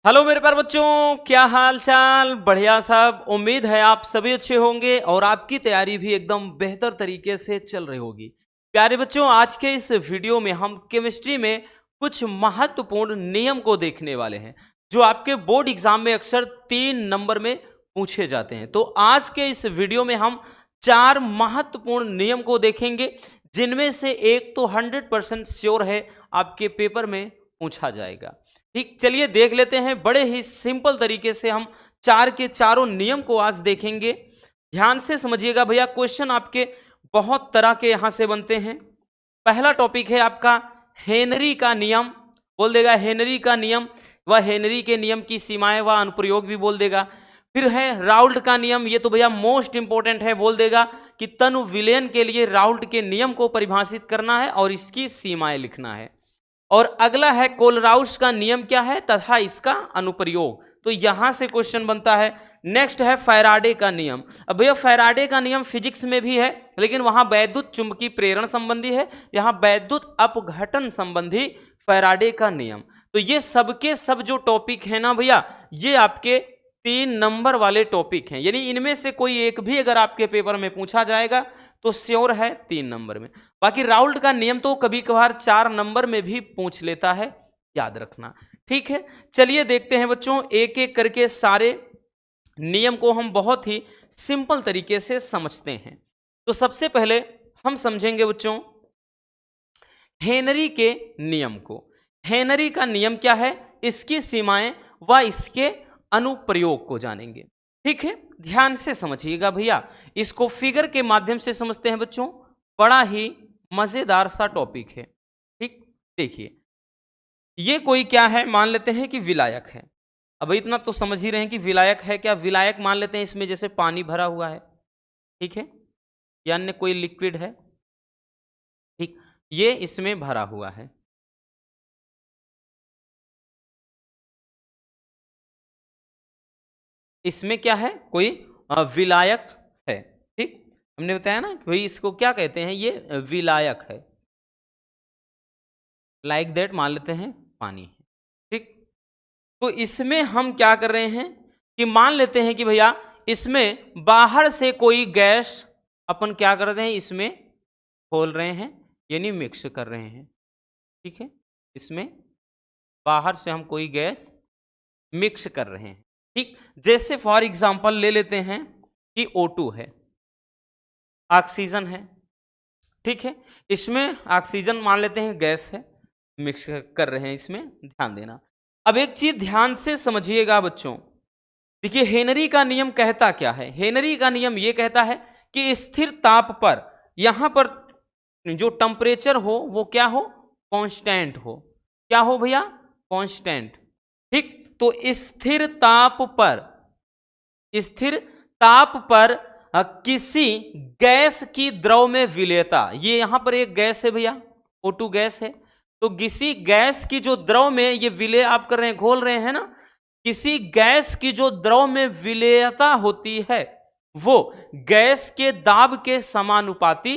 Hello मेरे प्यारे बच्चों, क्या हाल चाल। बढ़िया सब। उम्मीद है आप सभी अच्छे होंगे और आपकी तैयारी भी एकदम बेहतर तरीके से चल रही होगी। प्यारे बच्चों, आज के इस वीडियो में हम केमिस्ट्री में कुछ महत्वपूर्ण नियम को देखने वाले हैं जो आपके बोर्ड एग्जाम में अक्सर 3 नंबर में पूछे जाते हैं। तो आज के इस वीडियो में हम 4 महत्वपूर्ण नियम को देखेंगे जिनमें से एक तो 100% श्योर है आपके पेपर में पूछा जाएगा। ठीक, चलिए देख लेते हैं। बड़े ही सिंपल तरीके से हम चार के चारों नियम को आज देखेंगे। ध्यान से समझिएगा भैया, क्वेश्चन आपके बहुत तरह के यहां से बनते हैं। पहला टॉपिक है आपका हेनरी का नियम। बोल देगा हेनरी का नियम व हेनरी के नियम की सीमाएं व अनुप्रयोग भी बोल देगा। फिर है राउल्ट का नियम, ये तो भैया मोस्ट इंपॉर्टेंट है। बोल देगा कि तनु विलयन के लिए राउल्ट के नियम को परिभाषित करना है और इसकी सीमाएं लिखना है। और अगला है कोलराउस का नियम क्या है तथा इसका अनुप्रयोग। तो यहां से क्वेश्चन बनता है। नेक्स्ट है फैराडे का नियम। अब भैया फैराडे का नियम फिजिक्स में भी है लेकिन वहां वैद्युत चुंबकीय प्रेरण संबंधी है, यहां वैद्युत अपघटन संबंधी फैराडे का नियम। तो ये सबके सब जो टॉपिक है ना भैया, ये आपके 3 नंबर वाले टॉपिक हैं। यानी इनमें से कोई एक भी अगर आपके पेपर में पूछा जाएगा तो श्योर है 3 नंबर में। बाकी राउल्ट का नियम तो कभी कभार 4 नंबर में भी पूछ लेता है, याद रखना। ठीक है, चलिए देखते हैं बच्चों, एक एक करके सारे नियम को हम बहुत ही सिंपल तरीके से समझते हैं। तो सबसे पहले हम समझेंगे बच्चों हेनरी के नियम को। हेनरी का नियम क्या है, इसकी सीमाएं व इसके अनुप्रयोग को जानेंगे। ठीक है, ध्यान से समझिएगा भैया, इसको फिगर के माध्यम से समझते हैं बच्चों। बड़ा ही मजेदार सा टॉपिक है। ठीक, देखिए ये कोई क्या है, मान लेते हैं कि विलायक है। अब इतना तो समझ ही रहे हैं कि विलायक है क्या। विलायक मान लेते हैं इसमें जैसे पानी भरा हुआ है, ठीक है, या अन्य कोई लिक्विड है। ठीक, ये इसमें भरा हुआ है। इसमें क्या है, कोई विलायक है। ठीक, हमने बताया ना कि भाई इसको क्या कहते हैं, ये विलायक है। लाइक दैट मान लेते हैं पानी है। ठीक, तो इसमें हम क्या कर रहे हैं कि मान लेते हैं कि भैया इसमें बाहर से कोई गैस अपन क्या कर रहे हैं, इसमें खोल रहे हैं यानी मिक्स कर रहे हैं। ठीक है, इसमें बाहर से हम कोई गैस मिक्स कर रहे हैं। ठीक, जैसे फॉर एग्जांपल ले लेते हैं कि O2 है, ऑक्सीजन है। ठीक है, इसमें ऑक्सीजन मान लेते हैं गैस है, मिक्स कर रहे हैं, इसमें ध्यान देना। अब एक चीज ध्यान से समझिएगा बच्चों, देखिए हेनरी का नियम कहता क्या है। हेनरी का नियम यह कहता है कि स्थिर ताप पर यहां पर जो टेम्परेचर हो वो क्या हो, कांस्टेंट हो। क्या हो भैया, कांस्टेंट। ठीक, तो स्थिर ताप पर किसी गैस की द्रव में विलेयता, ये यहां पर एक गैस है भैया, O2 गैस है। तो किसी गैस की जो द्रव में ये विलय आप कर रहे हैं, घोल रहे हैं ना, किसी गैस की जो द्रव में विलेयता होती है वो गैस के दाब के समानुपाती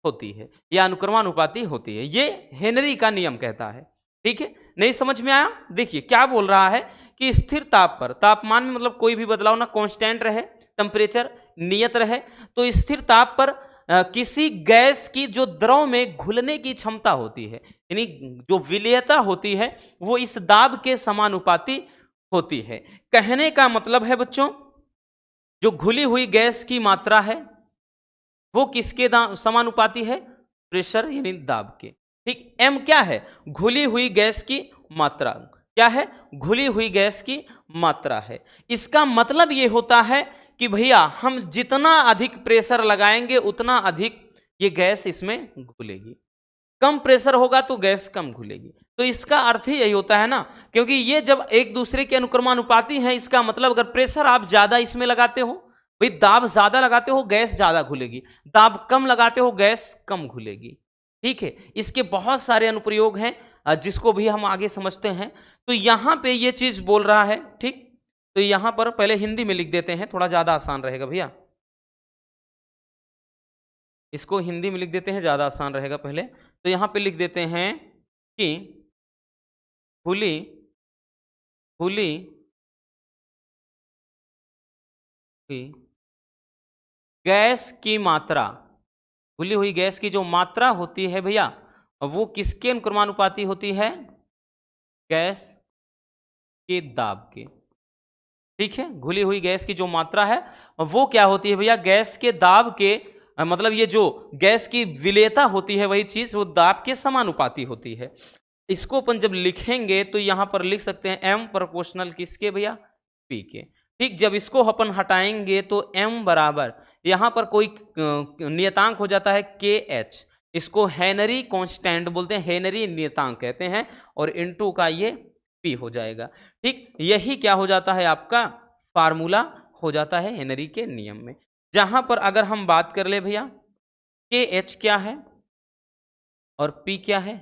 होती है या अनुक्रमानुपाती होती है। ये हेनरी का नियम कहता है। ठीक है, नहीं समझ में आया। देखिए क्या बोल रहा है कि स्थिर ताप पर, तापमान में मतलब कोई भी बदलाव ना, कांस्टेंट रहे, टेम्परेचर नियत रहे। तो स्थिर ताप पर किसी गैस की जो द्रव में घुलने की क्षमता होती है, यानी जो विलेयता होती है, वो इस दाब के समानुपाती होती है। कहने का मतलब है बच्चों, जो घुली हुई गैस की मात्रा है वो किसके समानुपाती है, प्रेशर यानी दाब के। ठीक, एम क्या है, घुली हुई गैस की मात्रा। क्या है, घुली हुई गैस की मात्रा है। इसका मतलब ये होता है कि भैया हम जितना अधिक प्रेशर लगाएंगे उतना अधिक ये गैस इसमें घुलेगी। कम प्रेशर होगा तो गैस कम घुलेगी। तो इसका अर्थ ही यही होता है ना, क्योंकि ये जब एक दूसरे के अनुक्रमानुपाती हैं, इसका मतलब अगर प्रेशर आप ज्यादा इसमें लगाते हो, भाई दाब ज्यादा लगाते हो गैस ज्यादा घुलेगी, दाब कम लगाते हो गैस कम घुलेगी। ठीक है, इसके बहुत सारे अनुप्रयोग हैं जिसको भी हम आगे समझते हैं। तो यहां पे ये चीज बोल रहा है। ठीक, तो यहां पर पहले हिंदी में लिख देते हैं, थोड़ा ज्यादा आसान रहेगा भैया। इसको हिंदी में लिख देते हैं, ज्यादा आसान रहेगा। पहले तो यहां पे लिख देते हैं कि खुली खुली हुई गैस की मात्रा, खुली हुई गैस की जो मात्रा होती है भैया, वो किसके अनुक्रमानुपाती होती है? गैस के दाब के। ठीक है, घुली हुई गैस की जो मात्रा है वो क्या होती है भैया? गैस के दाब के मतलब ये जो गैस की विलेयता होती है वही चीज वो दाब के समानुपाती होती है। इसको अपन जब लिखेंगे तो यहां पर लिख सकते हैं m प्रोपोर्शनल किसके भैया? p के। ठीक, जब इसको अपन हटाएंगे तो m बराबर यहां पर कोई नियतांक हो जाता है kh, इसको हेनरी कांस्टेंट बोलते हैं, हेनरी नियतांक कहते हैं, और इनटू का ये p हो जाएगा। ठीक, यही क्या हो जाता है आपका फार्मूला हो जाता है हेनरी के नियम में। जहां पर अगर हम बात कर ले भैया kh क्या है और p क्या है,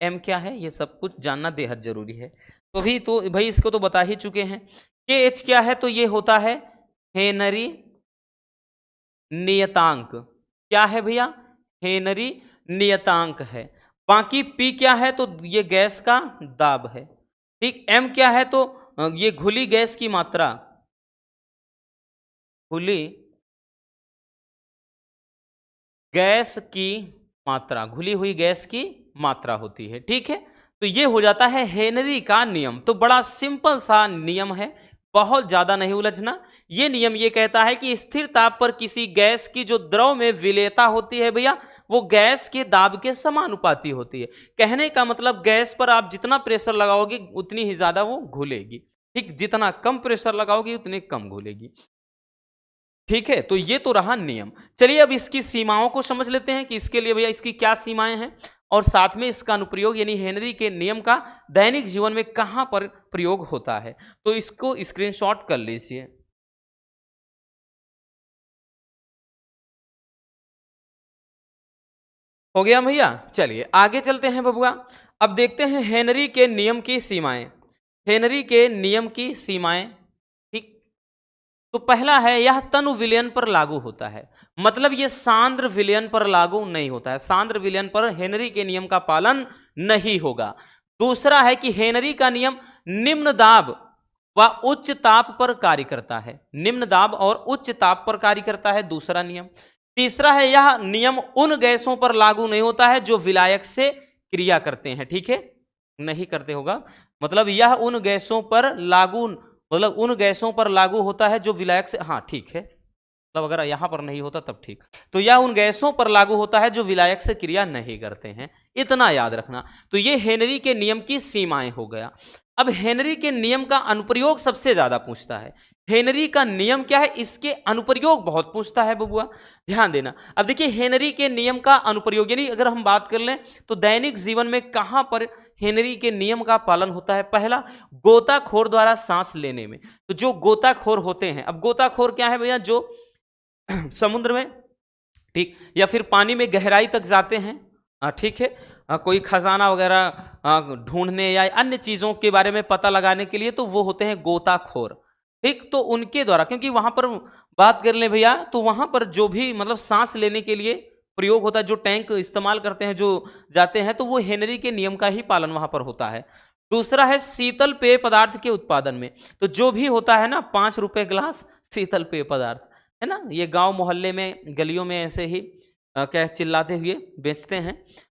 m क्या है, ये सब कुछ जानना बेहद जरूरी है। तो भाई इसको तो बता ही चुके हैं। kh क्या है? तो ये होता है हेनरी नियतांक। क्या है भैया? हेनरी नियतांक है। बाकी p क्या है? तो ये गैस का दाब है। ठीक, m क्या है? तो ये घुली गैस की मात्रा, घुली गैस की मात्रा, घुली हुई गैस की मात्रा होती है। ठीक है, तो ये हो जाता है हेनरी का नियम। तो बड़ा सिंपल सा नियम है, बहुत ज्यादा नहीं उलझना। ये नियम ये कहता है कि स्थिर ताप पर किसी गैस की जो द्रव में विलेयता होती है भैया, वो गैस के दाब के समानुपाती होती है। कहने का मतलब गैस पर आप जितना प्रेशर लगाओगे उतनी ही ज्यादा वो घुलेगी। ठीक, जितना कम प्रेशर लगाओगे उतनी कम घुलेगी। ठीक है, तो ये तो रहा नियम। चलिए अब इसकी सीमाओं को समझ लेते हैं कि इसके लिए भैया इसकी क्या सीमाएं हैं, और साथ में इसका अनुप्रयोग यानी हेनरी के नियम का दैनिक जीवन में कहां पर प्रयोग होता है। तो इसको स्क्रीनशॉट कर लीजिए। हो गया भैया, चलिए आगे चलते हैं बबुआ। अब देखते हैं हेनरी के नियम की सीमाएं। हेनरी के नियम की सीमाएं, ठीक, तो पहला है यह तनु विलयन पर लागू होता है। मतलब ये सांद्र विलयन पर लागू नहीं होता है, सांद्र विलयन पर हेनरी के नियम का पालन नहीं होगा। दूसरा है कि हेनरी का नियम निम्न दाब व उच्च ताप पर कार्य करता है, निम्न दाब और उच्च ताप पर कार्य करता है, दूसरा नियम। तीसरा है यह नियम उन गैसों पर लागू नहीं होता है जो विलायक से क्रिया करते हैं। ठीक है, नहीं करते होगा, मतलब यह उन गैसों पर लागू, मतलब उन गैसों पर लागू होता है जो विलायक से, हाँ ठीक है, मतलब अगर यहां पर नहीं होता तब ठीक। तो यह उन गैसों पर लागू होता है जो विलायक से क्रिया नहीं करते हैं, इतना याद रखना। तो ये हेनरी के नियम की सीमाएं हो गया। अब हेनरी के नियम का अनुप्रयोग सबसे ज्यादा पूछता है। हेनरी का नियम क्या है, इसके अनुप्रयोग बहुत पूछता है बबुआ, ध्यान देना। अब देखिए हेनरी के नियम का अनुप्रयोग यानी अगर हम बात कर लें तो दैनिक जीवन में कहां पर हेनरी के नियम का पालन होता है। पहला, गोताखोर द्वारा सांस लेने में। तो जो गोताखोर होते हैं, अब गोताखोर क्या है भैया? जो समुद्र में, ठीक, या फिर पानी में गहराई तक जाते हैं, ठीक है, कोई खजाना वगैरह ढूंढने या अन्य चीजों के बारे में पता लगाने के लिए, तो वो होते हैं गोताखोर। ठीक, तो उनके द्वारा, क्योंकि वहां पर बात कर ले भैया तो वहां पर जो भी मतलब सांस लेने के लिए प्रयोग होता है, जो टैंक इस्तेमाल करते हैं, जो जाते हैं, तो वो हेनरी के नियम का ही पालन वहां पर होता है। दूसरा है शीतल पेय पदार्थ के उत्पादन में। तो जो भी होता है ना 5 रुपए ग्लास शीतल पेय पदार्थ, है ना, ये गांव मोहल्ले में गलियों में ऐसे ही क्या चिल्लाते हुए बेचते हैं।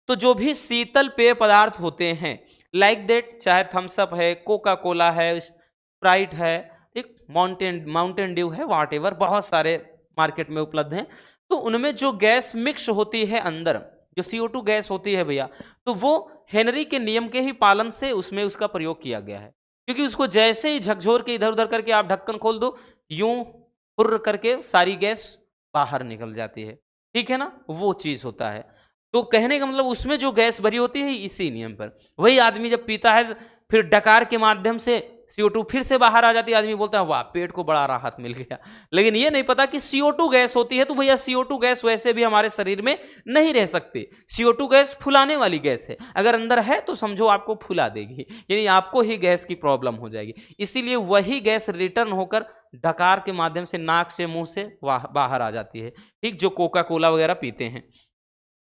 तो जो भी शीतल पेय पदार्थ होते हैं लाइक दैट, चाहे थम्सअप है, कोका कोला है, स्प्राइट है, एक माउंटेन ड्यू है, वॉट एवर, बहुत सारे मार्केट में उपलब्ध हैं। तो उनमें जो गैस मिक्स होती है अंदर, जो CO2 गैस होती है भैया, तो वो हेनरी के नियम के ही पालन से उसमें उसका प्रयोग किया गया है। क्योंकि उसको जैसे ही झकझोर के इधर उधर करके आप ढक्कन खोल दो, यूं फुर्र करके सारी गैस बाहर निकल जाती है। ठीक है ना, वो चीज होता है। तो कहने का मतलब उसमें जो गैस भरी होती है इसी नियम पर, वही आदमी जब पीता है फिर डकार के माध्यम से CO2 फिर से बाहर आ जाती है, आदमी बोलता है वाह पेट को बड़ा राहत मिल गया। लेकिन ये नहीं पता कि CO2 गैस होती है। तो भैया CO2 गैस वैसे भी हमारे शरीर में नहीं रह सकती। CO2 गैस फुलाने वाली गैस है, अगर अंदर है तो समझो आपको फुला देगी, यानी आपको ही गैस की प्रॉब्लम हो जाएगी। इसीलिए वही गैस रिटर्न होकर डकार के माध्यम से नाक से मुंह से बाहर आ जाती है। ठीक, जो कोका कोला वगैरह पीते हैं,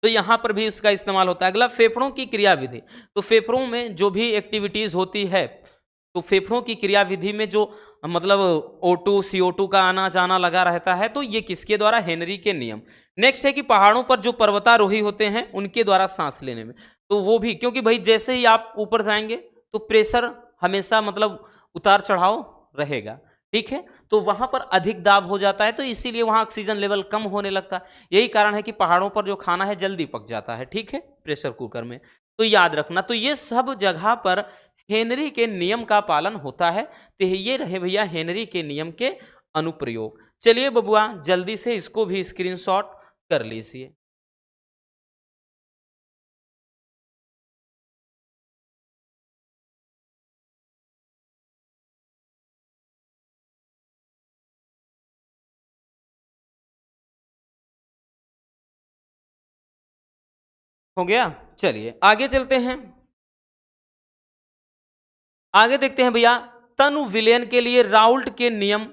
तो यहां पर भी इसका इस्तेमाल होता है। अगला, फेफड़ों की क्रियाविधि। तो फेफड़ों में जो भी एक्टिविटीज होती है तो फेफड़ों की क्रियाविधि में जो मतलब O2 CO2 का आना जाना लगा रहता है, तो ये किसके द्वारा? हेनरी के नियम। नेक्स्ट है कि पहाड़ों पर जो पर्वतारोही होते हैं उनके द्वारा सांस लेने में, तो वो भी, क्योंकि भाई जैसे ही आप ऊपर जाएंगे तो प्रेशर हमेशा मतलब उतार चढ़ाव रहेगा, ठीक है, तो वहां पर अधिक दाब हो जाता है, तो इसीलिए वहां ऑक्सीजन लेवल कम होने लगता है। यही कारण है कि पहाड़ों पर जो खाना है जल्दी पक जाता है, ठीक है, प्रेशर कुकर में। तो याद रखना, तो ये सब जगह पर हेनरी के नियम का पालन होता है। तो ये रहे भैया हेनरी के नियम के अनुप्रयोग। चलिए बबुआ जल्दी से इसको भी स्क्रीनशॉट कर लीजिए। हो गया? चलिए आगे चलते हैं। आगे देखते हैं भैया, तनु विलयन के लिए राउल्ट के नियम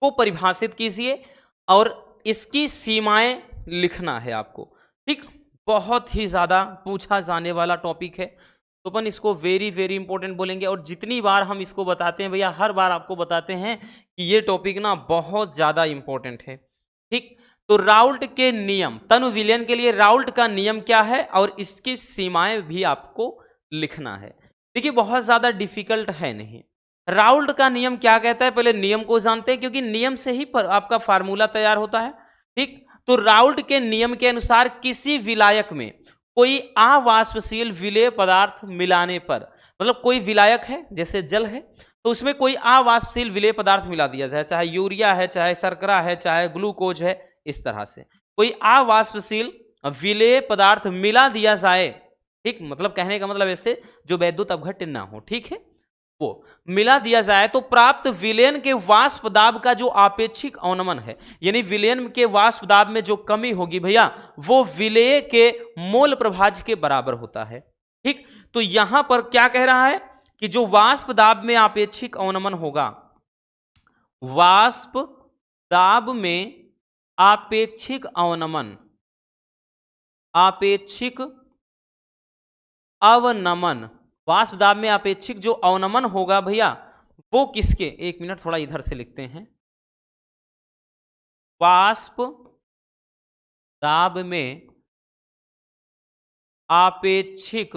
को परिभाषित कीजिए और इसकी सीमाएं लिखना है आपको, ठीक। बहुत ही ज्यादा पूछा जाने वाला टॉपिक है, तो अपन इसको वेरी वेरी इंपॉर्टेंट बोलेंगे। और जितनी बार हम इसको बताते हैं भैया, हर बार आपको बताते हैं कि ये टॉपिक ना बहुत ज्यादा इंपॉर्टेंट है, ठीक। तो राउल्ट के नियम, तनु विलयन के लिए राउल्ट का नियम क्या है और इसकी सीमाएं भी आपको लिखना है। देखिए बहुत ज्यादा डिफिकल्ट है नहीं। राउल्ट का नियम क्या कहता है, पहले नियम को जानते हैं, क्योंकि नियम से ही आपका फार्मूला तैयार होता है, ठीक। तो राउल्ट के नियम के अनुसार किसी विलायक में कोई अवाष्पशील विलेय पदार्थ मिलाने पर, मतलब कोई विलायक है जैसे जल है, तो उसमें कोई अवाष्पशील विलेय पदार्थ मिला दिया जाए, चाहे यूरिया है, चाहे शर्करा है, चाहे ग्लूकोज है, इस तरह से कोई अवाष्पशील विलेय पदार्थ मिला दिया जाए, ठीक। मतलब कहने का मतलब ऐसे जो वैद्युत अपघट्य ना हो, ठीक है, वो मिला दिया जाए तो प्राप्त विलयन के वाष्प दाब का जो आपेक्षिक अवनमन है, यानी विलयन के वाष्प दाब में जो कमी होगी भैया, वो विलेय के मोल प्रभाज के बराबर होता है, ठीक। तो यहां पर क्या कह रहा है कि जो वाष्प दाब में आपेक्षिक अवनमन होगा, वाष्प दाब में आपेक्षिक अवनमन, आपेक्षिक अवनमन, वाष्प दाब में आपेक्षिक जो अवनमन होगा भैया, वो किसके, एक मिनट थोड़ा इधर से लिखते हैं, वाष्प दाब में आपेक्षिक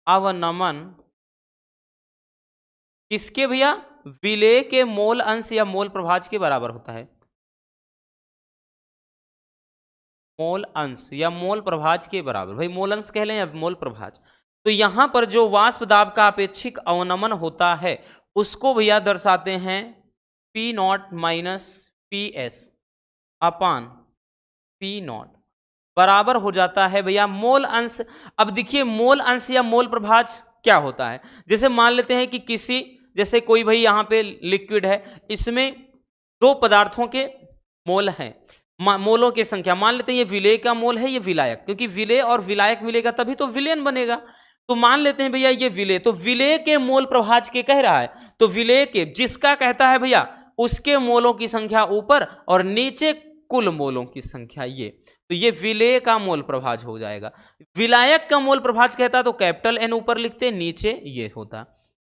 अवनमन किसके भैया, विलेय के मोल अंश या मोल प्रभाज के बराबर होता है, मोल अंश या मोल प्रभाज के बराबर। भाई मोल अंश कह लें या मोल प्रभाज। तो यहां पर जो वाष्प दाब का अपेक्षिक अवनमन होता है उसको भैया दर्शाते हैं P not minus P S upon P not, बराबर हो जाता है भैया मोल अंश। अब देखिए मोल अंश या मोल प्रभाज क्या होता है, जैसे मान लेते हैं कि किसी, जैसे कोई भाई यहां पे लिक्विड है, इसमें दो पदार्थों के मोल हैं, मोलों की संख्या मान लेते हैं, ये विलेय का मोल है, ये विलायक, क्योंकि विलेय और विलायक मिलेगा तभी तो विलयन बनेगा। तो मान लेते हैं भैया ये विलेय, तो विलेय के मोल प्रभाज के कह रहा है, तो विलेय के जिसका कहता है भैया उसके मोलों की संख्या ऊपर और नीचे कुल मोलों की संख्या, ये तो ये विलेय का मोल प्रभाज हो जाएगा। विलायक का मोल प्रभाज कहता तो कैपिटल एन ऊपर लिखते, नीचे ये होता,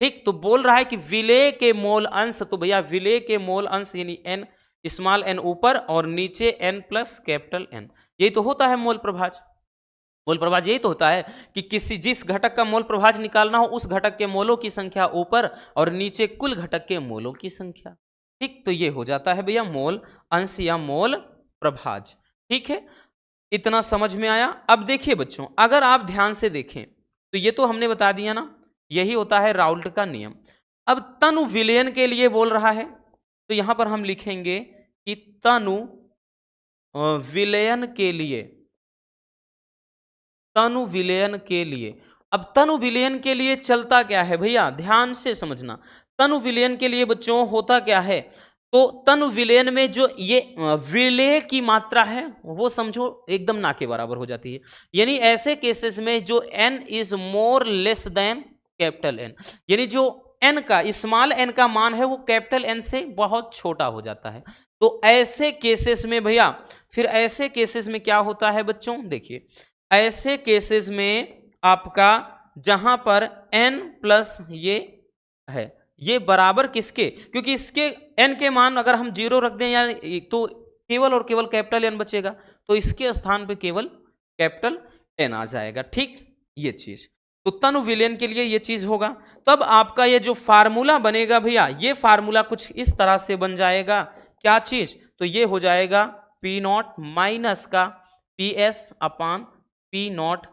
ठीक। तो बोल रहा है कि विलेय के मोल अंश, तो भैया विलेय के मोल अंश यानी एन स्मॉल एन ऊपर और नीचे एन प्लस कैपिटल एन, यही तो होता है मोल प्रभाज। मोल प्रभाज यही तो होता है कि किसी जिस घटक का मोल प्रभाज निकालना हो उस घटक के मोलों की संख्या ऊपर और नीचे कुल घटक के मोलों की संख्या, ठीक। तो ये हो जाता है भैया मोल अंश या मोल प्रभाज, ठीक है। इतना समझ में आया। अब देखिए बच्चों, अगर आप ध्यान से देखें तो ये तो हमने बता दिया ना, यही होता है राउल्ट का नियम। अब तनु विलयन के लिए बोल रहा है, तो यहां पर हम लिखेंगे कि तनु विलयन के लिए, तनु विलयन के लिए। अब तनु विलयन के लिए चलता क्या है भैया, ध्यान से समझना। तनु विलयन के लिए बच्चों होता क्या है, तो तनु विलयन में जो ये विलेय की मात्रा है वो समझो एकदम ना के बराबर हो जाती है, यानी ऐसे केसेस में जो n is more less than capital N, यानी जो n का स्मॉल n का मान है वो कैपिटल N से बहुत छोटा हो जाता है। तो ऐसे केसेस में भैया, फिर ऐसे केसेस में क्या होता है बच्चों, देखिए ऐसे केसेस में आपका जहां पर n प्लस ये है, ये बराबर किसके, क्योंकि इसके n के मान अगर हम 0 रख दें या तो केवल और केवल कैपिटल N बचेगा, तो इसके स्थान पे केवल कैपिटल N आ जाएगा। ठीक, ये चीज तो तनु विलयन के लिए ये चीज होगा। तब आपका ये जो फार्मूला बनेगा भैया, ये फार्मूला कुछ इस तरह से बन जाएगा। क्या चीज, तो ये हो जाएगा P नॉट माइनस का PS अपान P नॉट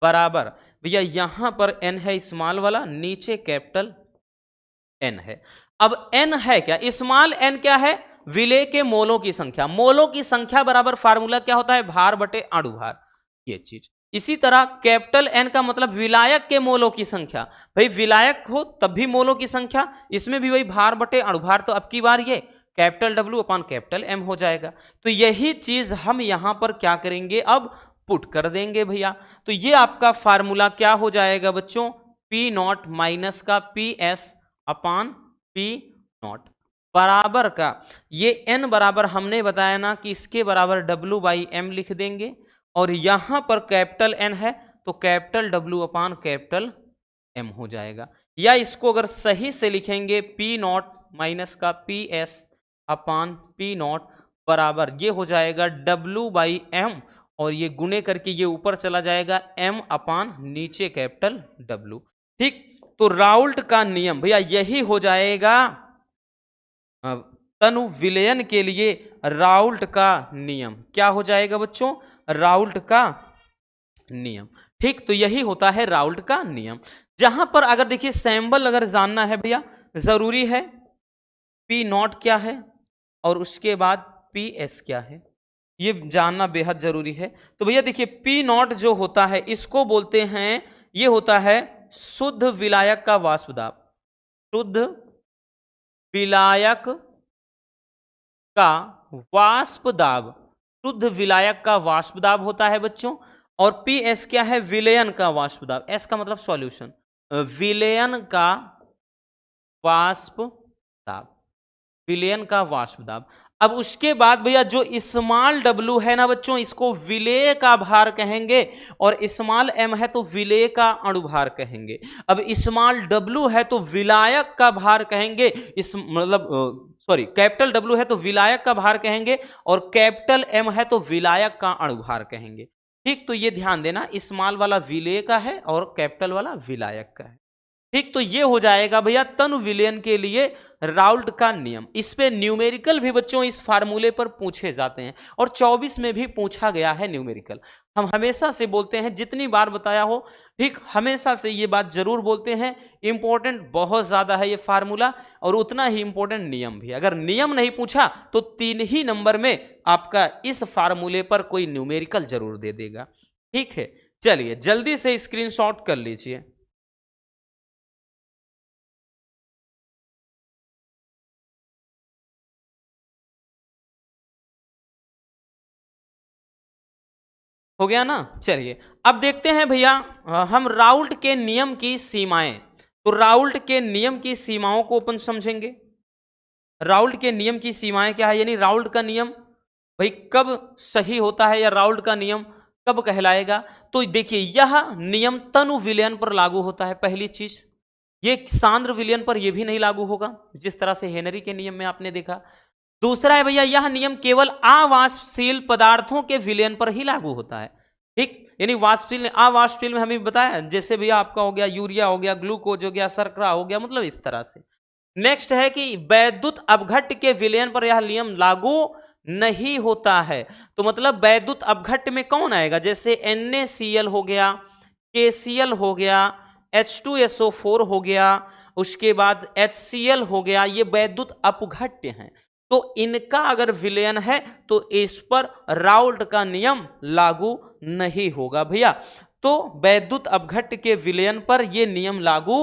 बराबर, भैया यहां पर n है स्मॉल वाला, नीचे कैपिटल N है। अब n है क्या, स्मॉल n क्या है, विलेय के मोलों की संख्या। मोलों की संख्या बराबर फार्मूला क्या होता है, भार बटे अणुभार, ये चीज। इसी तरह कैपिटल N का मतलब विलायक के मोलों की संख्या। भाई विलायक हो तब भी मोलों की संख्या, इसमें भी वही भार बटे अणुभार, तो अब की बार ये कैपिटल W अपान कैपिटल M हो जाएगा। तो यही चीज हम यहां पर क्या करेंगे, अब पुट कर देंगे भैया। तो ये आपका फार्मूला क्या हो जाएगा बच्चों, P नॉट माइनस का PS अपान P नॉट बराबर का, ये n बराबर हमने बताया ना कि इसके बराबर W बाई M लिख देंगे, और यहां पर कैपिटल N है तो कैपिटल W अपान कैपिटल M हो जाएगा। या इसको अगर सही से लिखेंगे P नॉट माइनस का PS अपान P नॉट बराबर, ये हो जाएगा W बाई M, और ये गुणे करके ये ऊपर चला जाएगा M अपान नीचे कैपिटल W। ठीक, तो राउल्ट का नियम भैया यही हो जाएगा तनु विलयन के लिए राउल्ट का नियम। क्या हो जाएगा बच्चों, राउल्ट का नियम। ठीक, तो यही होता है राउल्ट का नियम। जहां पर अगर देखिए सैंबल अगर जानना है भैया, जरूरी है P नॉट क्या है और उसके बाद PS क्या है, ये जानना बेहद जरूरी है। तो भैया देखिए P नॉट जो होता है इसको बोलते हैं, ये होता है शुद्ध विलायक का वाष्प दाब। शुद्ध विलायक का वाष्प दाब, शुद्ध विलायक का वाष्प दाब होता है बच्चों। और PS क्या है, विलयन का वाष्प दाब। S का मतलब सॉल्यूशन, विलयन का वाष्प दाब, विलयन का वाष्प दाब। अब उसके बाद भैया जो स्मॉल W है ना बच्चों, इसको विलेय का भार कहेंगे, और स्मॉल M है तो विलेय का अणुभार कहेंगे। अब स्मॉल W है तो विलायक का भार कहेंगे, इस मतलब सॉरी कैपिटल W है तो विलायक का भार कहेंगे, और कैपिटल M है तो विलायक का अणुभार कहेंगे। ठीक, तो ये ध्यान देना, स्मॉल वाला विलेय का है और कैपिटल वाला विलायक का है। ठीक, तो ये हो जाएगा भैया तनु विलयन के लिए राउल्ट का नियम। इस पे न्यूमेरिकल भी बच्चों इस फार्मूले पर पूछे जाते हैं, और 24 में भी पूछा गया है न्यूमेरिकल। हम हमेशा से बोलते हैं, जितनी बार बताया हो, ठीक, हमेशा से ये बात जरूर बोलते हैं, इंपॉर्टेंट बहुत ज्यादा है ये फार्मूला, और उतना ही इंपॉर्टेंट नियम भी। अगर नियम नहीं पूछा तो 3 ही नंबर में आपका इस फार्मूले पर कोई न्यूमेरिकल जरूर दे देगा। ठीक है, चलिए जल्दी से स्क्रीनशॉट कर लीजिए। हो गया ना, चलिए अब देखते हैं भैया हम राउल्ट के नियम की सीमाएं। तो राउल्ट के नियम की सीमाओं को अपन समझेंगे। राउल्ट के नियम की सीमाएं क्या है, यानी राउल्ट का नियम भाई कब सही होता है, या राउल्ट का नियम कब कहलाएगा। तो देखिए यह नियम तनु विलयन पर लागू होता है, पहली चीज। ये सांद्र विलयन पर यह भी नहीं लागू होगा, जिस तरह से हेनरी के नियम में आपने देखा। दूसरा है भैया, यह नियम केवल अवाष्पशील पदार्थों के विलयन पर ही लागू होता है। ठीक, यानी वाष्पशील अवाष्पशील में हमें बताया, जैसे भैया आपका हो गया यूरिया हो गया, ग्लूकोज हो गया, शर्करा हो गया, मतलब इस तरह से। नेक्स्ट है कि वैद्युत अपघट्ट के विलयन पर यह नियम लागू नहीं होता है। तो मतलब वैद्युत अपघट्ट में कौन आएगा, जैसे NaCl हो गया, KCl हो गया, H2SO4 हो गया, उसके बाद HCl हो गया, ये वैद्युत अपघट्ट हैं। तो इनका अगर विलयन है तो इस पर राउल्ट का नियम लागू नहीं होगा भैया। तो वैद्युत अपघट्ट के विलयन पर यह नियम लागू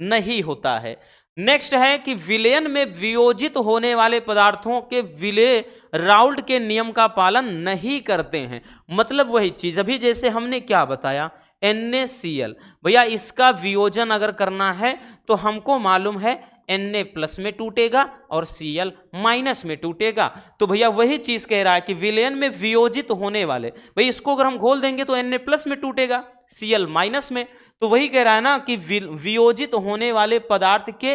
नहीं होता है। नेक्स्ट है कि विलयन में वियोजित होने वाले पदार्थों के विलय राउल्ट के नियम का पालन नहीं करते हैं। मतलब वही चीज अभी जैसे हमने क्या बताया, NaCl भैया इसका वियोजन अगर करना है तो हमको मालूम है Na प्लस में टूटेगा और Cl माइनस में टूटेगा। तो भैया वही चीज कह रहा है कि विलयन में वियोजित होने वाले, भाई इसको अगर हम घोल देंगे तो Na प्लस में टूटेगा, Cl माइनस में। तो वही कह रहा है ना कि वियोजित होने वाले पदार्थ के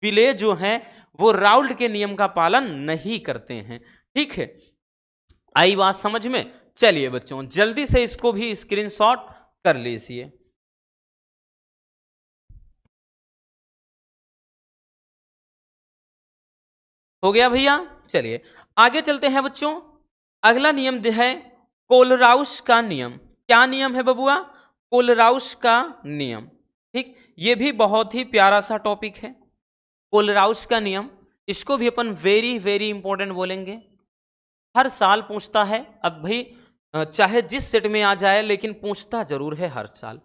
विलेय जो हैं वो राउल्ट के नियम का पालन नहीं करते हैं। ठीक है, आई बात समझ में? चलिए बच्चों जल्दी से इसको भी स्क्रीनशॉट कर लीजिए। हो गया भैया? चलिए आगे चलते हैं बच्चों। अगला नियम है कोलराउस का नियम। क्या नियम है बबुआ? कोलराउस का नियम। ठीक, ये भी बहुत ही प्यारा सा टॉपिक है, कोलराउस का नियम। इसको भी अपन वेरी वेरी इंपॉर्टेंट बोलेंगे, हर साल पूछता है। अब भाई चाहे जिस सेट में आ जाए लेकिन पूछता जरूर है हर साल।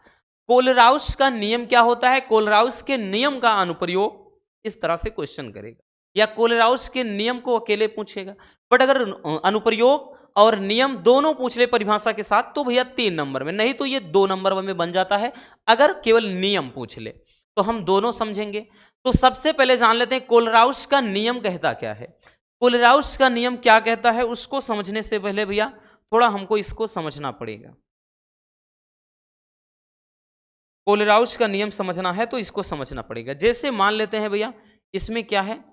कोलराउस का नियम क्या होता है? कोलराउस के नियम का अनुप्रयोग इस तरह से क्वेश्चन करेगा, या कोलराउस के नियम को अकेले पूछेगा। बट अगर अनुप्रयोग और नियम दोनों पूछ ले परिभाषा के साथ तो भैया 3 नंबर में, नहीं तो ये 2 नंबर में बन जाता है अगर केवल नियम पूछ ले। तो हम दोनों समझेंगे। तो सबसे पहले जान लेते हैं कोलराउस का नियम कहता क्या है। कोलराउस का नियम क्या कहता है उसको समझने से पहले भैया थोड़ा हमको इसको समझना पड़ेगा। कोलराउस का नियम समझना है तो इसको समझना पड़ेगा। जैसे मान लेते हैं भैया इसमें क्या है,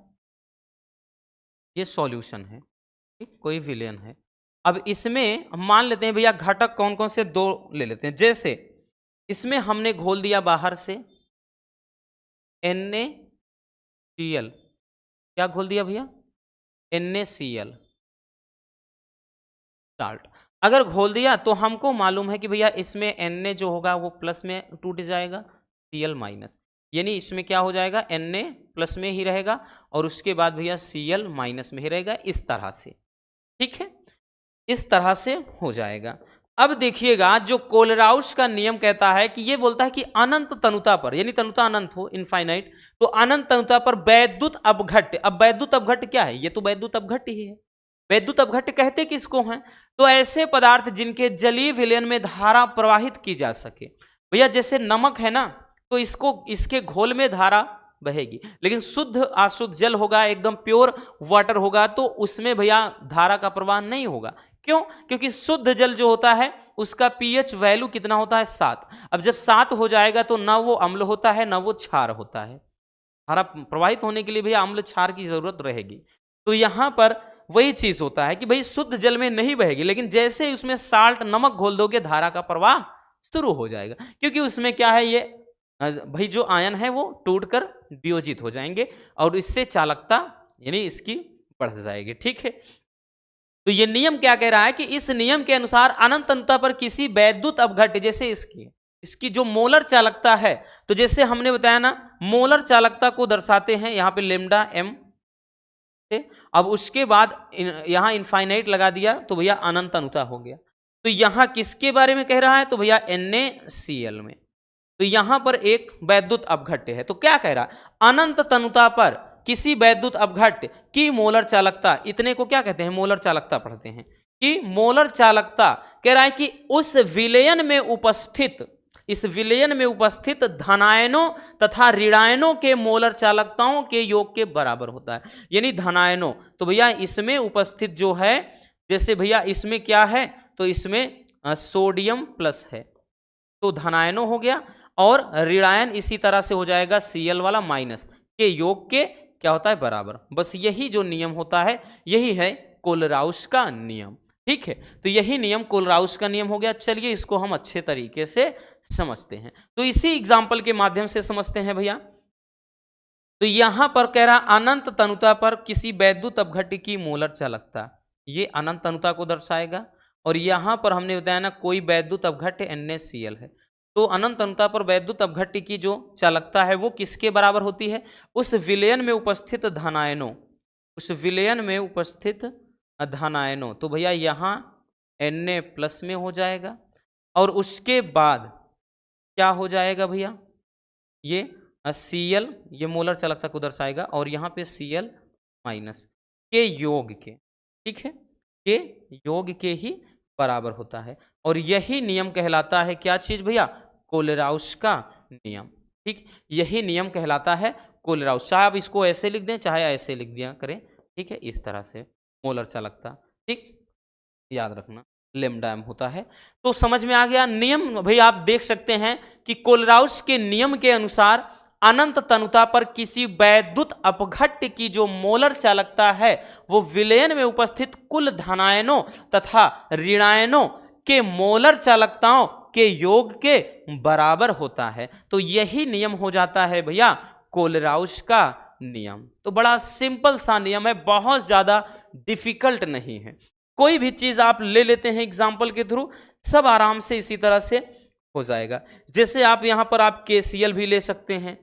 ये सॉल्यूशन है, ठीक, कोई विलयन है। अब इसमें हम मान लेते हैं भैया घटक कौन कौन से 2 ले लेते हैं। जैसे इसमें हमने घोल दिया बाहर से NaCl, क्या घोल दिया भैया? NaCl salt. अगर घोल दिया तो हमको मालूम है कि भैया इसमें Na जो होगा वो प्लस में टूट जाएगा, Cl माइनस, यानी इसमें क्या हो जाएगा, Na प्लस में ही रहेगा और उसके बाद भैया Cl माइनस में ही रहेगा, इस तरह से। ठीक है, इस तरह से हो जाएगा। अब देखिएगा जो कोलराउस का नियम कहता है कि ये बोलता है कि अनंत तनुता पर, यानी तनुता अनंत हो, इनफाइनाइट, तो अनंत तनुता पर वैद्युत अपघट्य। अब वैद्युत अपघट्य क्या है? ये तो वैद्युत अपघट्य ही है। वैद्युत अपघट्य कहते किसको हैं? तो ऐसे पदार्थ जिनके जलीय विलयन में धारा प्रवाहित की जा सके। भैया जैसे नमक है ना, तो इसको इसके घोल में धारा बहेगी, लेकिन शुद्ध अशुद्ध जल होगा, एकदम प्योर वाटर होगा, तो उसमें भैया धारा का प्रवाह नहीं होगा। क्यों? क्योंकि शुद्ध जल जो होता है उसका पीएच वैल्यू कितना होता है? 7। अब जब 7 हो जाएगा तो ना वो अम्ल होता है ना वो क्षार होता है। धारा प्रवाहित होने के लिए भैया अम्ल क्षार की जरूरत रहेगी। तो यहां पर वही चीज होता है कि भाई शुद्ध जल में नहीं बहेगी, लेकिन जैसे ही उसमें साल्ट नमक घोल दोगे धारा का प्रवाह शुरू हो जाएगा, क्योंकि उसमें क्या है, ये भाई जो आयन है वो टूटकर वियोजित हो जाएंगे और इससे चालकता यानी इसकी बढ़ जाएगी। ठीक है, तो ये नियम क्या कह रहा है कि इस नियम के अनुसार अनंत तनुता पर किसी वैद्युत अपघट्य, जैसे इसकी जो मोलर चालकता है, तो जैसे हमने बताया ना मोलर चालकता को दर्शाते हैं यहाँ पे लैम्डा m। अब उसके बाद यहां इनफाइनाइट लगा दिया तो भैया अनंत तनुता हो गया। तो यहां किसके बारे में कह रहा है? तो भैया NaCl में। तो यहां पर एक वैद्युत अपघट्य है, तो क्या कह रहा है? अनंत तनुता पर किसी वैद्युत अपघट्य की मोलर चालकता, इतने को क्या कहते हैं? मोलर चालकता पढ़ते हैं कि मोलर चालकता कह रहा है कि उस विलयन में उपस्थित, इस विलयन में उपस्थित धनायनों तथा ऋणायनों के मोलर चालकताओं के योग के बराबर होता है। यानी धनायनों, तो भैया इसमें उपस्थित जो है, जैसे भैया इसमें क्या है, तो इसमें सोडियम प्लस है तो धनायनों हो गया, और ऋणायन इसी तरह से हो जाएगा Cl वाला माइनस के योग के क्या होता है? बराबर। बस यही जो नियम होता है यही है कोलराउस का नियम। ठीक है, तो यही नियम कोलराउस का नियम हो गया। चलिए इसको हम अच्छे तरीके से समझते हैं, तो इसी एग्जाम्पल के माध्यम से समझते हैं भैया। तो यहां पर कह रहा अनंत तनुता पर किसी वैद्युत अपघट्य की मोलर चालकता, ये अनंत तनुता को दर्शाएगा, और यहां पर हमने बताया ना कोई वैद्युत अपघट्य NaCl है, तो अनंत तनुता पर वैद्युत अपघट्य की जो चालकता है वो किसके बराबर होती है? उस विलयन में उपस्थित धनायनों, उस विलयन में उपस्थित धनायनों। तो भैया यहाँ Na प्लस में हो जाएगा, और उसके बाद क्या हो जाएगा भैया? ये Cl, ये मोलर चालकता को दर्शाएगा, और यहाँ पे Cl माइनस के योग के, ठीक है, के योग के ही बराबर होता है। और यही नियम कहलाता है क्या चीज भैया? कोलराउस का नियम। ठीक, यही नियम कहलाता है कोलराउस। चाहे आप इसको ऐसे लिख दें चाहे ऐसे लिख दिया करें, ठीक है, इस तरह से मोलर चालकता। ठीक, याद रखना। लेमडा एम होता है। तो समझ में आ गया नियम। भाई आप देख सकते हैं कि कोलराउस के नियम के अनुसार अनंत तनुता पर किसी वैद्युत अपघट्य की जो मोलर चालकता है वो विलयन में उपस्थित कुल धनायनों तथा ऋणायनों के मोलर चालकताओं के योग के बराबर होता है। तो यही नियम हो जाता है भैया कोलराउस का नियम। तो बड़ा सिंपल सा नियम है, बहुत ज्यादा डिफिकल्ट नहीं है। कोई भी चीज आप ले लेते हैं एग्जाम्पल के थ्रू, सब आराम से इसी तरह से हो जाएगा। जैसे आप यहां पर आप KCl भी ले सकते हैं,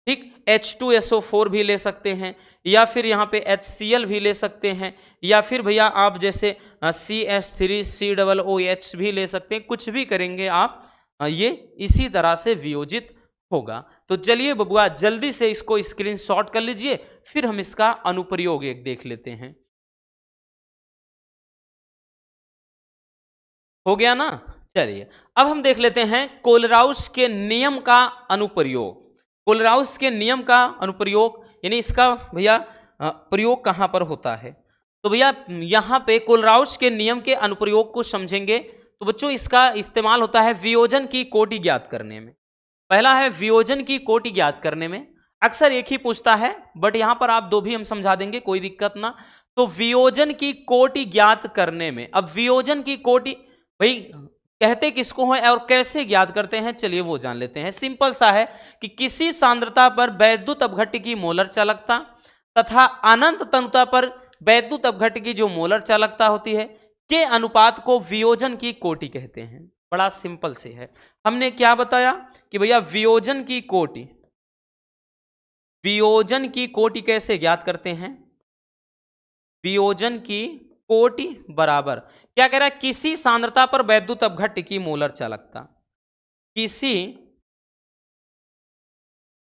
ठीक, H2SO4 भी ले सकते हैं, या फिर यहाँ पे HCl भी ले सकते हैं, या फिर भैया आप जैसे CH3COOH भी ले सकते हैं। कुछ भी करेंगे आप ये इसी तरह से वियोजित होगा। तो चलिए बबुआ जल्दी से इसको स्क्रीनशॉट कर लीजिए, फिर हम इसका अनुप्रयोग एक देख लेते हैं। हो गया ना? चलिए अब हम देख लेते हैं कोलराउस के नियम का अनुप्रयोग। कोलराउस के नियम का अनुप्रयोग यानी इसका भैया प्रयोग कहां पर होता है? तो भैया यहां पे कोलराउस के नियम के अनुप्रयोग को समझेंगे तो बच्चों इसका इस्तेमाल होता है वियोजन की कोटि ज्ञात करने में। पहला है वियोजन की कोटि ज्ञात करने में, अक्सर एक ही पूछता है बट यहां पर आप दो भी हम समझा देंगे, कोई दिक्कत ना। तो वियोजन की कोटि ज्ञात करने में, अब वियोजन की कोटि भाई कहते किसको है और कैसे ज्ञात करते हैं, चलिए वो जान लेते हैं। सिंपल सा है कि किसी सांद्रता पर वैद्युत अपघट्य की मोलर चालकता तथा अनंत तनुता पर वैद्युत अपघट्य की जो मोलर चालकता होती है के अनुपात को वियोजन की कोटि कहते हैं। बड़ा सिंपल से है। हमने क्या बताया कि भैया वियोजन की कोटि कैसे ज्ञात करते हैं? वियोजन की कोटि बराबर क्या कह रहा है? किसी सांद्रता पर वैद्युत अपघट्य की मोलर चालकता, किसी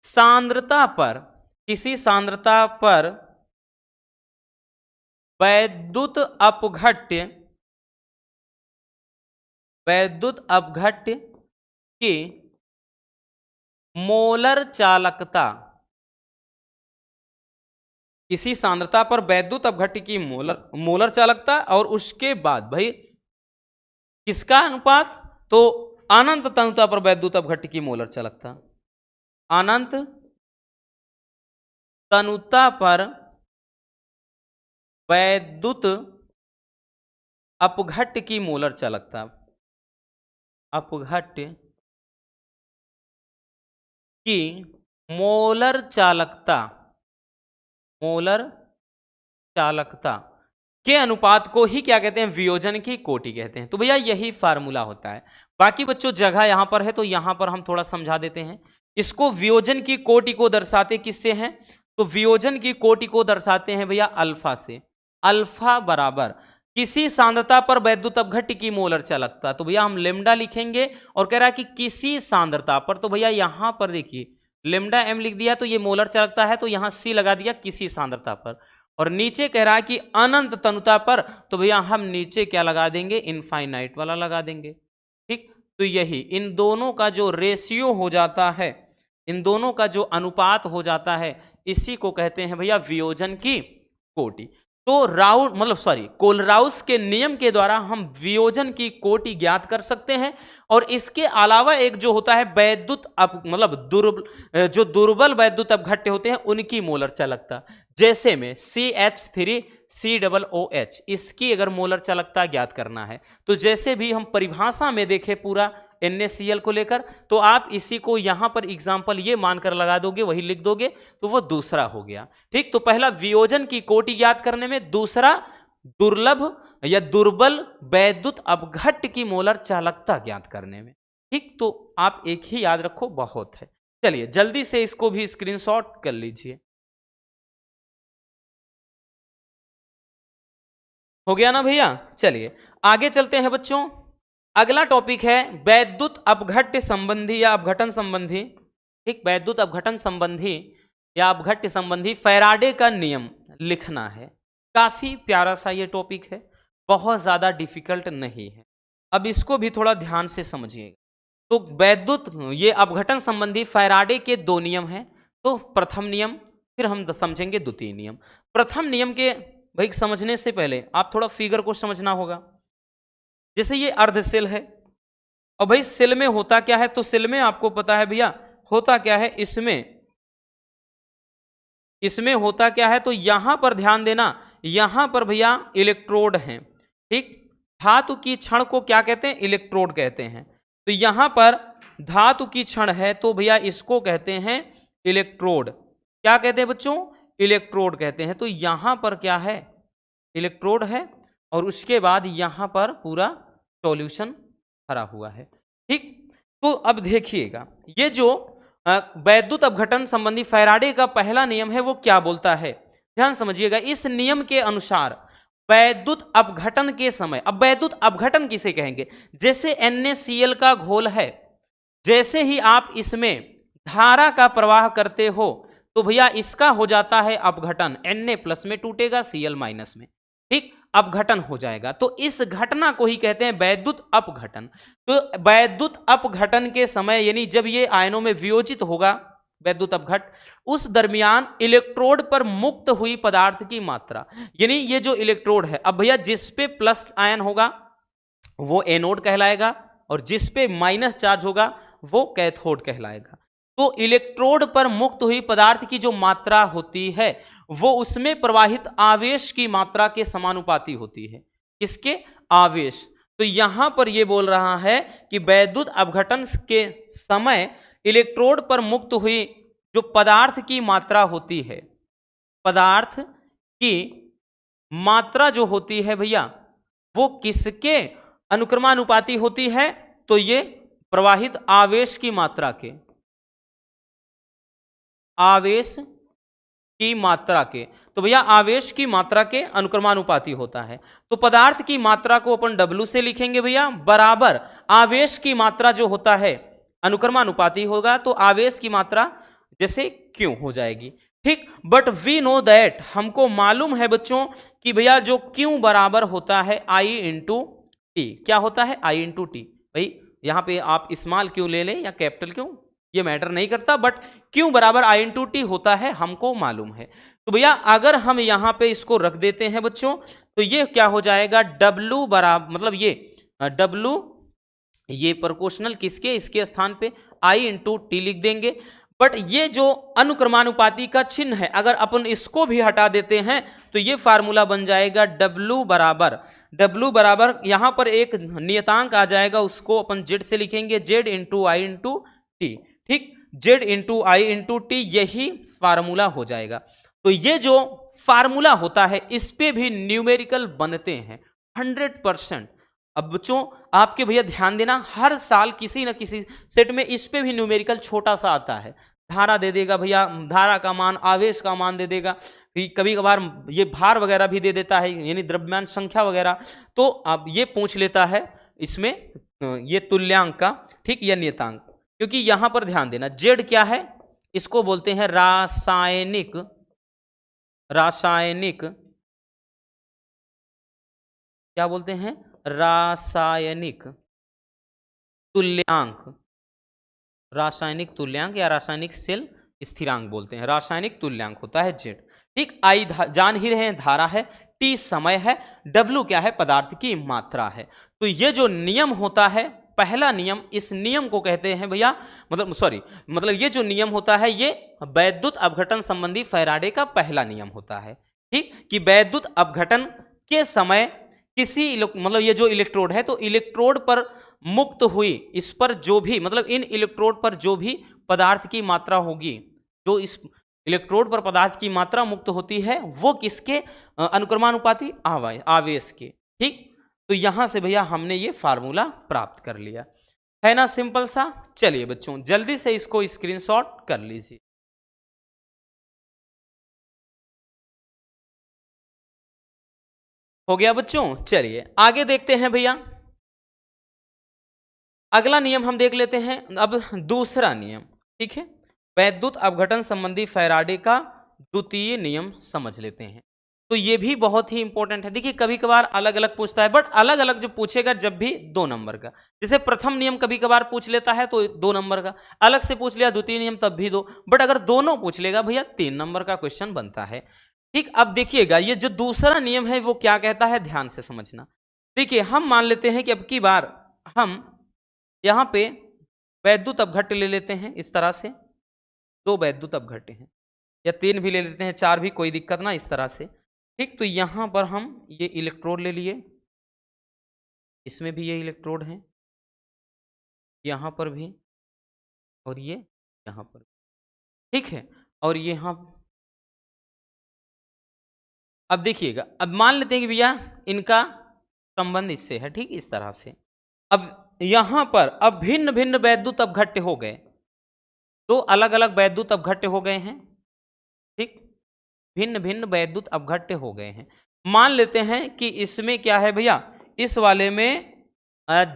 सांद्रता पर वैद्युत अपघट्य की मोलर चालकता, किसी सांद्रता पर वैद्युत अपघट्य की मोलर चालकता और उसके बाद भाई किसका अनुपात? तो अनंत तनुता पर वैद्युत अपघट्य की मोलर चालकता, अनंत तनुता पर वैद्युत अपघट्य की मोलर चालकता, अपघट्य की मोलर चालकता के अनुपात को ही क्या कहते हैं? वियोजन की कोटि कहते हैं। तो भैया यही फार्मूला होता है। बाकी बच्चों जगह यहां पर है तो यहां पर हम थोड़ा समझा देते हैं। इसको वियोजन की कोटि को दर्शाते किससे हैं? तो वियोजन की कोटि को दर्शाते हैं भैया अल्फा से। अल्फा बराबर किसी सांद्रता पर वैद्युत अपघट्य की मोलर चालकता, तो भैया हम लेमडा लिखेंगे और कह रहा है कि किसी सांद्रता पर, तो भैया यहां पर देखिए लेमडा एम लिख दिया तो ये मोलर चालकता है, तो यहां सी लगा दिया किसी सांद्रता पर, और नीचे कह रहा है कि अनंत तनुता पर, तो भैया हम नीचे क्या लगा देंगे? इनफाइनाइट वाला लगा देंगे। ठीक, तो यही इन दोनों का जो रेशियो हो जाता है, इन दोनों का जो अनुपात हो जाता है, इसी को कहते हैं भैया वियोजन की कोटि। तो कोलराउस के नियम के द्वारा हम वियोजन की कोटि ज्ञात कर सकते हैं। और इसके अलावा एक जो होता है वैद्युत जो दुर्बल वैद्युत अपघट्य होते हैं उनकी मोलर चालकता, जैसे में CH3COOH, इसकी अगर मोलर चालकता ज्ञात करना है तो जैसे भी हम परिभाषा में देखें पूरा NaCl को लेकर, तो आप इसी को यहां पर एग्जाम्पल ये मानकर लगा दोगे, वही लिख दोगे, तो वो दूसरा हो गया। ठीक, तो पहला वियोजन की कोटि ज्ञात करने में, दूसरा दुर्लभ या दुर्बल वैद्युत अपघट्य की मोलर चालकता ज्ञात करने में। ठीक, तो आप एक ही याद रखो, बहुत है। चलिए जल्दी से इसको भी स्क्रीनशॉट कर लीजिए। हो गया ना भैया? चलिए आगे चलते हैं बच्चों। अगला टॉपिक है वैद्युत अपघट्य संबंधी या अपघटन संबंधी। ठीक, वैद्युत अपघटन संबंधी या अपघट्य संबंधी फैराडे का नियम लिखना है। काफी प्यारा सा ये टॉपिक है, बहुत ज्यादा डिफिकल्ट नहीं है। अब इसको भी थोड़ा ध्यान से समझिएगा। तो वैद्युत ये अपघटन संबंधी फैराडे के दो नियम हैं। तो प्रथम नियम, फिर हम समझेंगे द्वितीय नियम। प्रथम नियम के भाई समझने से पहले आप थोड़ा फिगर को समझना होगा। जैसे ये अर्धशेल है, और भाई शेल में होता क्या है, तो शेल में आपको पता है भैया होता क्या है, इसमें होता क्या है, तो यहां पर ध्यान देना, यहां पर भैया इलेक्ट्रोड हैं, ठीक। धातु की छड़ को क्या कहते हैं, इलेक्ट्रोड कहते हैं। तो यहां पर धातु की छड़ है, तो भैया इसको कहते हैं इलेक्ट्रोड। क्या कहते हैं बच्चों, इलेक्ट्रोड कहते हैं। तो यहां पर क्या है, इलेक्ट्रोड है, और उसके बाद यहां पर पूरा सॉल्यूशन भरा हुआ है, ठीक। तो अब देखिएगा, ये जो वैद्युत अपघटन संबंधी फैराडे का पहला नियम है वो क्या बोलता है, ध्यान समझिएगा। इस नियम के अनुसार वैद्युत अपघटन के समय, अब वैद्युत अपघटन किसे कहेंगे, जैसे NaCl का घोल है, जैसे ही आप इसमें धारा का प्रवाह करते हो तो भैया इसका हो जाता है अपघटन, Na+ में टूटेगा, Cl- में, ठीक, अपघटन हो जाएगा। तो इस घटना को ही कहते हैं वैद्युत अपघटन। तो वैद्युत अपघटन के समय, यानी जब ये आयनों में वियोजित होगा वैद्युत अपघट, उस दरमियान इलेक्ट्रोड पर मुक्त हुई पदार्थ की मात्रा, यानी ये जो इलेक्ट्रोड है, अब भैया जिस पे प्लस आयन होगा वो एनोड कहलाएगा, और जिस पे माइनस चार्ज होगा वो कैथोड कहलाएगा। तो इलेक्ट्रोड पर मुक्त हुई पदार्थ की जो मात्रा होती है वो उसमें प्रवाहित आवेश की मात्रा के समानुपाती होती है। किसके, आवेश। तो यहां पर यह बोल रहा है कि वैद्युत अपघटन के समय इलेक्ट्रोड पर मुक्त हुई जो पदार्थ की मात्रा होती है, पदार्थ की मात्रा जो होती है भैया, वो किसके अनुक्रमानुपाती होती है, तो ये प्रवाहित आवेश की मात्रा के, आवेश की मात्रा के। तो भैया आवेश की मात्रा के अनुक्रमानुपाती होता है। तो पदार्थ की मात्रा को अपन W से लिखेंगे भैया, बराबर आवेश की मात्रा जो होता है अनुक्रमानुपाती होगा, तो आवेश की मात्रा जैसे Q हो जाएगी, ठीक। बट वी नो दैट, हमको मालूम है बच्चों कि भैया जो Q बराबर होता है I इंटू टी। क्या होता है, I इंटू टी। भाई यहां पे आप स्मॉल Q ले लें या कैपिटल Q, ये मैटर नहीं करता, बट Q बराबर I इंटू टी होता है, हमको मालूम है। तो भैया अगर हम यहां पे इसको रख देते हैं बच्चों, तो ये क्या हो जाएगा, W बराबर, मतलब ये W, ये प्रोपोर्शनल किसके, इसके स्थान पे I इंटू टी लिख देंगे। बट ये जो अनुक्रमानुपाती का चिन्ह है, अगर अपन इसको भी हटा देते हैं तो ये फार्मूला बन जाएगा W बराबर यहां पर एक नियतांक आ जाएगा, उसको अपन Z से लिखेंगे, Z into I into T, ठीक। Z into I into T, यही फार्मूला हो जाएगा। तो ये जो फार्मूला होता है इस पे भी न्यूमेरिकल बनते हैं 100%। अब बच्चों आपके भैया ध्यान देना, हर साल किसी न किसी सेट में इस पे भी न्यूमेरिकल छोटा सा आता है। धारा दे देगा भैया, धारा का मान, आवेश का मान दे देगा, कभी कभार ये भार वगैरह भी दे देता है, यानी द्रव्यमान संख्या वगैरह। तो अब ये पूछ लेता है इसमें ये तुल्यांक का, ठीक, या नियतांक। क्योंकि यहां पर ध्यान देना, जेड क्या है, इसको बोलते हैं रासायनिक क्या बोलते हैं, रासायनिक तुल्यांक, रासायनिक तुल्यांक या रासायनिक शेल स्थिरांक बोलते हैं। रासायनिक तुल्यांक होता है जेड, ठीक। आई जान ही रहे हैं धारा है, टी समय है, डब्ल्यू क्या है, पदार्थ की मात्रा है। तो ये जो नियम होता है, पहला नियम, इस नियम को कहते हैं भैया, मतलब ये जो नियम होता है ये वैद्युत अपघटन संबंधी फैराडे का पहला नियम होता है, ठीक। कि वैद्युत अपघटन के समय किसी मतलब ये जो इलेक्ट्रोड है, तो इलेक्ट्रोड पर मुक्त हुई, इस पर जो भी, मतलब इन इलेक्ट्रोड पर जो भी पदार्थ की मात्रा होगी, जो इस इलेक्ट्रोड पर पदार्थ की मात्रा मुक्त होती है, वो किसके अनुक्रमानुपाती, आवेश के, ठीक। तो यहां से भैया हमने ये फार्मूला प्राप्त कर लिया, है ना, सिंपल सा। चलिए बच्चों जल्दी से इसको स्क्रीनशॉट कर लीजिए। हो गया बच्चों, चलिए आगे देखते हैं भैया। अगला नियम हम देख लेते हैं, अब दूसरा नियम, ठीक है। वैद्युत अपघटन संबंधी फैराडे का द्वितीय नियम समझ लेते हैं। तो ये भी बहुत ही इंपॉर्टेंट है। देखिए कभी कभार अलग अलग पूछता है, बट अलग अलग जो पूछेगा जब भी 2 नंबर का, जैसे प्रथम नियम कभी कभार पूछ लेता है तो 2 नंबर का, अलग से पूछ लिया द्वितीय नियम तब भी 2, बट अगर दोनों पूछ लेगा भैया 3 नंबर का क्वेश्चन बनता है, ठीक। अब देखिएगा ये जो दूसरा नियम है वो क्या कहता है, ध्यान से समझना। देखिए हम मान लेते हैं कि अब की बार हम यहाँ पे वैद्युत अपघट्य ले लेते हैं इस तरह से, 2 वैद्युत अपघट्य हैं या 3 भी ले लेते हैं, 4 भी, कोई दिक्कत ना, इस तरह से। ठीक, तो यहाँ पर हम ये इलेक्ट्रोड ले लिए, इसमें भी ये इलेक्ट्रोड हैं, यहाँ पर भी, और ये यहाँ पर, ठीक है। और यहाँ अब देखिएगा, अब मान लेते हैं कि भैया इनका संबंध इससे है, ठीक, इस तरह से। अब यहां पर अब भिन्न भिन्न वैद्युत अपघट्य हो गए, 2 अलग अलग वैद्युत अपघट्य हो गए हैं, ठीक, भिन्न भिन्न वैद्युत अपघट्य हो गए हैं। मान लेते हैं कि इसमें क्या है भैया, इस वाले में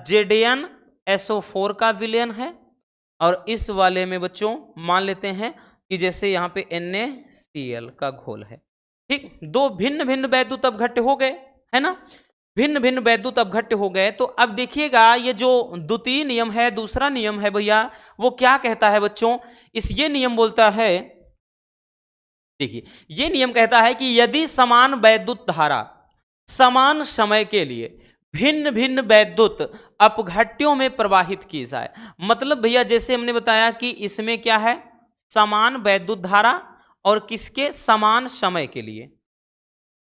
ZnSO4 का विलयन है, और इस वाले में बच्चों मान लेते हैं कि जैसे यहाँ पे NaCl का घोल है, ठीक। 2 भिन्न भिन्न वैद्युत अपघट्य हो गए, है ना, भिन्न भिन्न वैद्युत अपघट्य हो गए। तो अब देखिएगा ये जो द्वितीय नियम है, दूसरा नियम है भैया, वो क्या कहता है बच्चों, ये नियम बोलता है, देखिए ये नियम कहता है कि यदि समान वैद्युत धारा समान समय के लिए भिन्न भिन्न वैद्युत अपघट्यों में प्रवाहित की जाए, मतलब भैया जैसे हमने बताया कि इसमें क्या है, समान वैद्युत धारा और किसके, समान समय के लिए,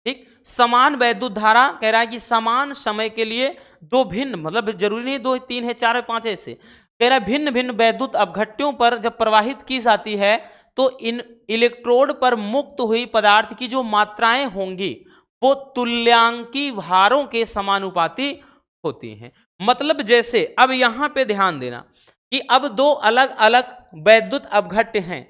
ठीक, समान वैद्युत धारा कह रहा है कि समान समय के लिए 2 भिन्न, मतलब जरूरी नहीं 2 3 है 4 है 5 ऐसे, कह रहा है भिन्न भिन्न वैद्युत अपघट्यों पर जब प्रवाहित की जाती है तो इन इलेक्ट्रोड पर मुक्त हुई पदार्थ की जो मात्राएं होंगी वो तुल्यांकी भारों के समानुपाती होती हैं। मतलब जैसे अब यहां पे ध्यान देना कि अब 2 अलग अलग वैद्युत अपघट्य हैं,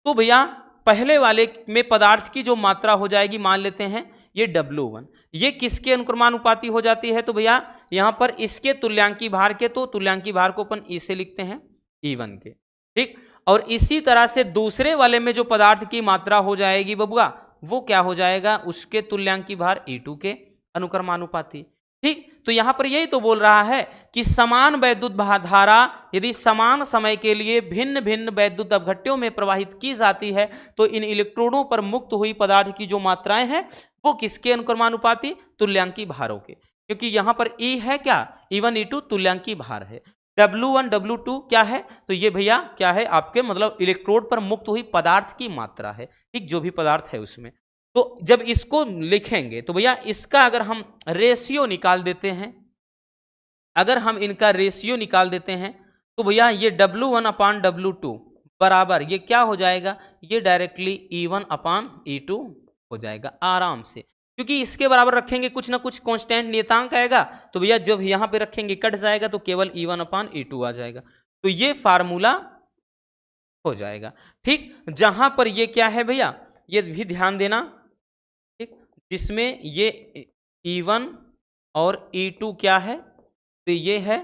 तो भैया पहले वाले में पदार्थ की जो मात्रा हो जाएगी, मान लेते हैं ये W1, ये किसके अनुक्रमानुपाती हो जाती है, तो भैया यहां पर इसके तुल्यांकी भार के, तो तुल्यांकी भार को अपन E से लिखते हैं E1 के, ठीक। और इसी तरह से दूसरे वाले में जो पदार्थ की मात्रा हो जाएगी बबुआ, वो क्या हो जाएगा, उसके तुल्यांकी भार E2 के अनुक्रमानुपाती, ठीक। तो यहां पर यही तो बोल रहा है कि समान वैद्युत धारा यदि समान समय के लिए भिन्न भिन्न वैद्युत अपघट्यों में प्रवाहित की जाती है तो इन इलेक्ट्रोडों पर मुक्त हुई पदार्थ की जो मात्राएं हैं वो किसके अनुक्रमानुपाती, तुल्यांकी भारों के, क्योंकि यहां पर E है क्या, E1 E2 तुल्यांकी भार है, W1 W2 क्या है, तो ये भैया क्या है आपके, मतलब इलेक्ट्रोड पर मुक्त हुई पदार्थ की मात्रा है, ठीक, जो भी पदार्थ है उसमें। तो जब इसको लिखेंगे तो भैया इसका अगर हम रेशियो निकाल देते हैं, अगर हम इनका रेशियो निकाल देते हैं तो भैया ये W1/W2 बराबर ये क्या हो जाएगा, ये डायरेक्टली E1/E2 हो जाएगा आराम से, क्योंकि इसके बराबर रखेंगे कुछ ना कुछ कांस्टेंट नियतांक आएगा, तो भैया जब यहां पे रखेंगे कट जाएगा तो केवल E1/E2 आ जाएगा, तो ये फार्मूला हो जाएगा, ठीक। जहां पर ये क्या है भैया, ये भी ध्यान देना, ठीक, जिसमें ये E1 और E2 क्या है, तो ये है,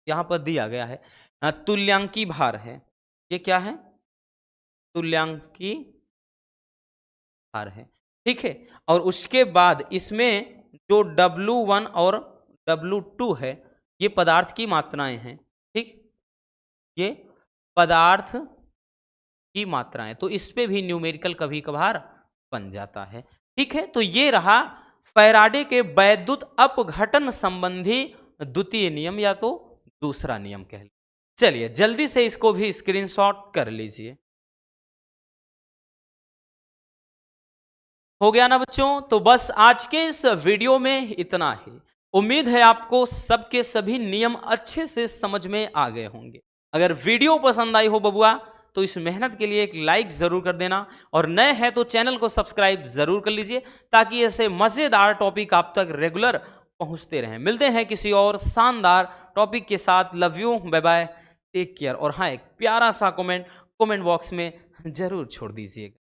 यहां पर दिया गया है तुल्यांकी भार है, ये क्या है, तुल्यांकी भार है, ठीक है। और उसके बाद इसमें जो W1 और W2 है ये पदार्थ की मात्राएं हैं, ठीक, ये पदार्थ की मात्राएं, तो इस पे भी न्यूमेरिकल कभी कभार बन जाता है, ठीक है। तो ये रहा फैराडे के वैद्युत अपघटन संबंधी द्वितीय नियम या तो दूसरा नियम कह लीजिए। चलिए जल्दी से इसको भी स्क्रीनशॉट कर लीजिए। हो गया ना बच्चों, तो बस आज के इस वीडियो में इतना ही। उम्मीद है आपको सबके सभी नियम अच्छे से समझ में आ गए होंगे। अगर वीडियो पसंद आई हो बबुआ तो इस मेहनत के लिए एक लाइक जरूर कर देना, और नए हैं तो चैनल को सब्सक्राइब जरूर कर लीजिए ताकि ऐसे मजेदार टॉपिक आप तक रेगुलर पहुंचते रहें। मिलते हैं किसी और शानदार टॉपिक के साथ। Love you, bye bye, take care. और हाँ, एक प्यारा सा कमेंट बॉक्स में जरूर छोड़ दीजिएगा।